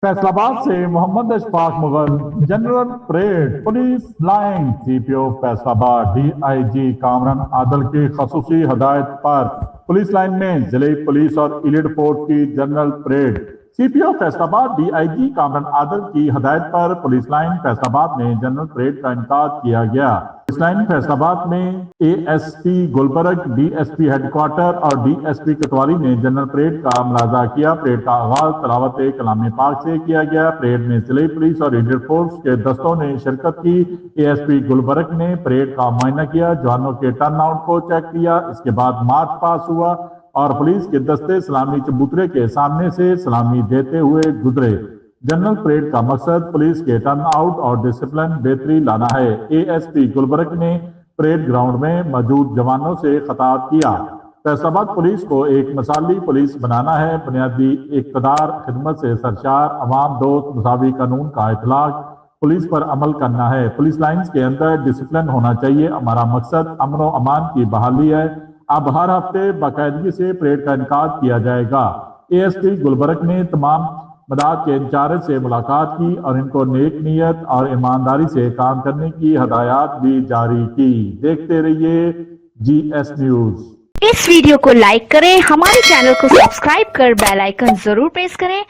फैसलाबाद से Mohammad Ashfaq Mughal general parade police line CPO Faisalabad DIG Kamran Adil की खसूसी हदायत पर पुलिस लाइन में जिले पुलिस और इलीड फोर्स की general parade CPO Faisalabad DIG Kamran Adil की हदायत पर पुलिस लाइन फैसलाबाद में जनरल परेड का इनेकाद किया गया। पुलिस लाइन फैसलाबाद में एएसपी गुलबर्ग, डीएसपी हेडक्वार्टर और डीएसपी कोतवाली ने जनरल परेड का मुलाजा किया। परेड का आगाज तलावत कलाम पाक से किया गया। परेड में जिले पुलिस और इंडियन फोर्स के दस्तों ने शिरकत की। एएसपी गुलबर्ग ने परेड का मुआयना किया, जवानों के टर्न आउट को चेक किया। इसके बाद मार्च पास हुआ और पुलिस के दस्ते सलामी चबूतरे के सामने से सलामी देते हुए गुजरे। जनरल परेड का मकसद पुलिस के टर्न आउट और डिसिप्लिन बेहतरी लाना है। एएसपी गुलबर्ग ने परेड ग्राउंड में मौजूद जवानों से खिताब किया। फैसलाबाद पुलिस को एक मिसाली पुलिस बनाना है। बुनियादी इक़्तिदार, खिदमत से सरशार, अवाम दोस्त, मुसावी कानून का इतलाक, पुलिस पर अमल करना है। पुलिस लाइन्स के अंदर डिसिप्लिन होना चाहिए। हमारा मकसद अमन और अमान की बहाली है। अब हर हफ्ते बाकायदगी से परेड का इनेकाद किया जाएगा। एएसपी गुलबर्ग ने तमाम मदाद के इंचार्ज से मुलाकात की और इनको नेक नीयत और ईमानदारी से काम करने की हदायत भी जारी की। देखते रहिए जीएस न्यूज। इस वीडियो को लाइक करें, हमारे चैनल को सब्सक्राइब कर बेल आइकन जरूर प्रेस करें।